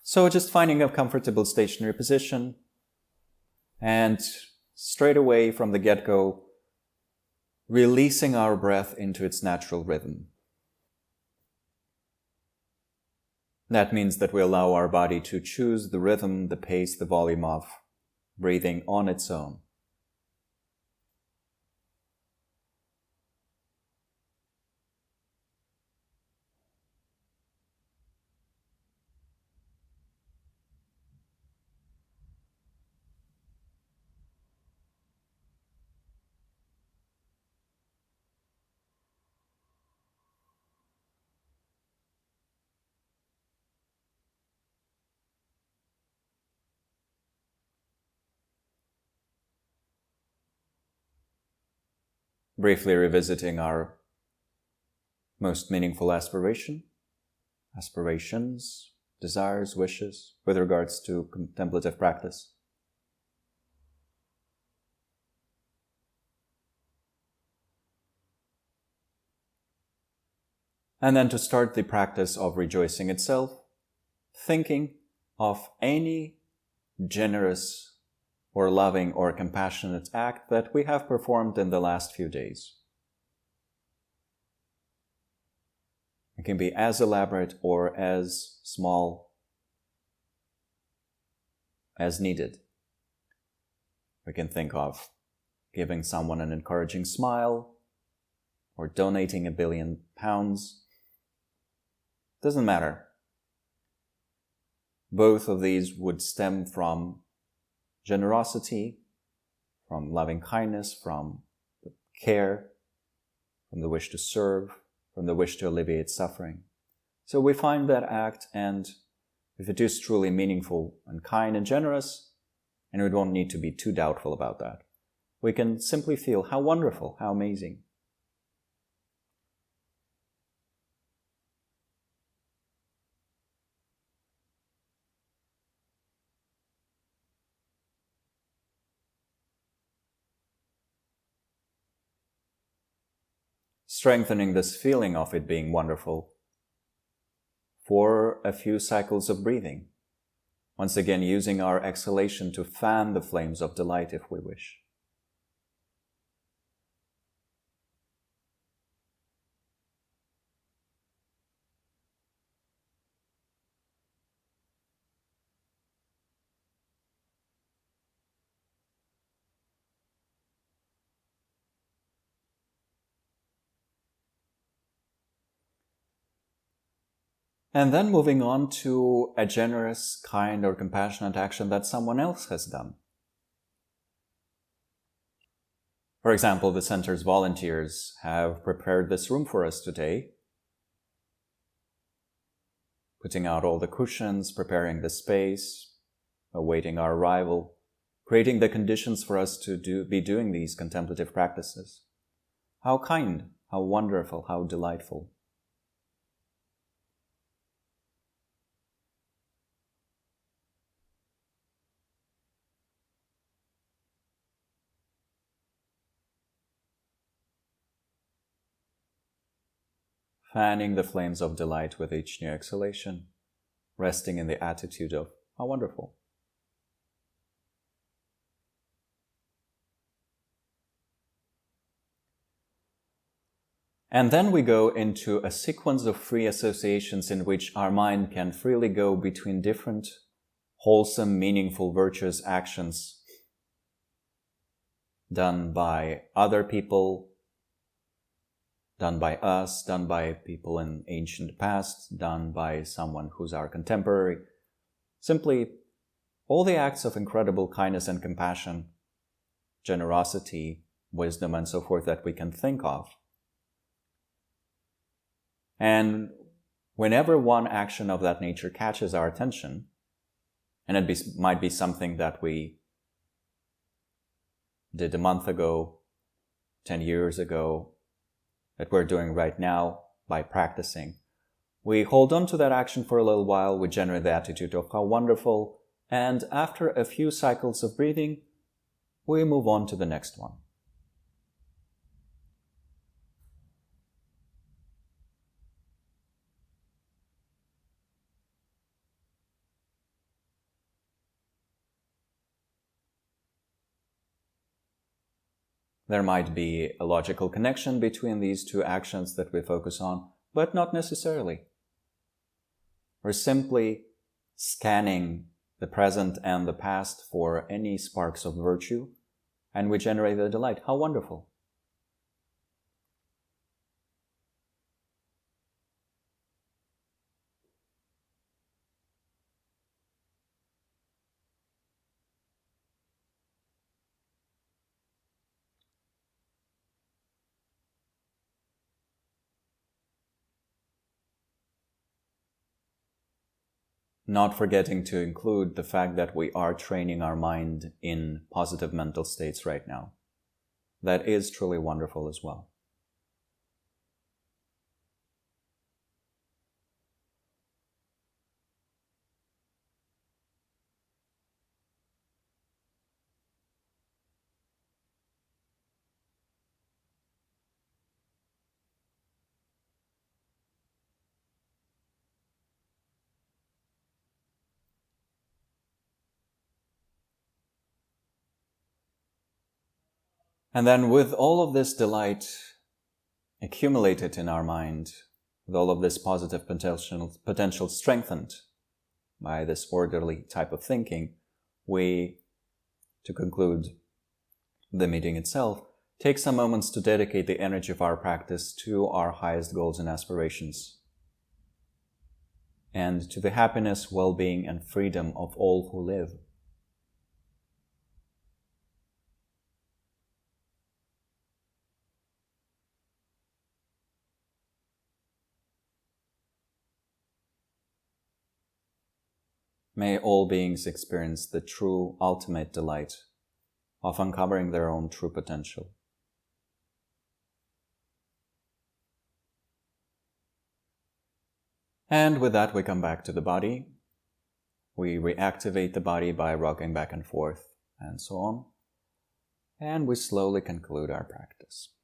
So just finding a comfortable stationary position and straight away from the get-go, releasing our breath into its natural rhythm. That means that we allow our body to choose the rhythm, the pace, the volume of breathing on its own. Briefly revisiting our most meaningful aspirations, desires, wishes with regards to contemplative practice. And then to start the practice of rejoicing itself, thinking of any generous or loving or compassionate act that we have performed in the last few days. It can be as elaborate or as small as needed. We can think of giving someone an encouraging smile or donating £1 billion. Doesn't matter. Both of these would stem from generosity, from loving kindness, from care, from the wish to serve, from the wish to alleviate suffering. So we find that act, and if it is truly meaningful and kind and generous, and we don't need to be too doubtful about that, we can simply feel how wonderful, how amazing. Strengthening this feeling of it being wonderful for a few cycles of breathing. Once again, using our exhalation to fan the flames of delight if we wish. And then moving on to a generous, kind, or compassionate action that someone else has done. For example, the center's volunteers have prepared this room for us today, putting out all the cushions, preparing the space, awaiting our arrival, creating the conditions for us to be doing these contemplative practices. How kind, how wonderful, how delightful. Fanning the flames of delight with each new exhalation, resting in the attitude of how wonderful. And then we go into a sequence of free associations in which our mind can freely go between different wholesome, meaningful, virtuous actions done by other people, done by us, done by people in ancient past, done by someone who's our contemporary. Simply all the acts of incredible kindness and compassion, generosity, wisdom, and so forth that we can think of. And whenever one action of that nature catches our attention, and it might be something that we did a month ago, 10 years ago, that we're doing right now by practicing, we hold on to that action for a little while, we generate the attitude of how wonderful, and after a few cycles of breathing, we move on to the next one. There might be a logical connection between these two actions that we focus on, but not necessarily. We're simply scanning the present and the past for any sparks of virtue, and we generate the delight. How wonderful! Not forgetting to include the fact that we are training our mind in positive mental states right now. That is truly wonderful as well. And then with all of this delight accumulated in our mind, with all of this positive potential strengthened by this orderly type of thinking, we, to conclude the meeting itself, take some moments to dedicate the energy of our practice to our highest goals and aspirations, and to the happiness, well-being, and freedom of all who live. May all beings experience the true ultimate delight of uncovering their own true potential. And with that, we come back to the body. We reactivate the body by rocking back and forth and so on. And we slowly conclude our practice.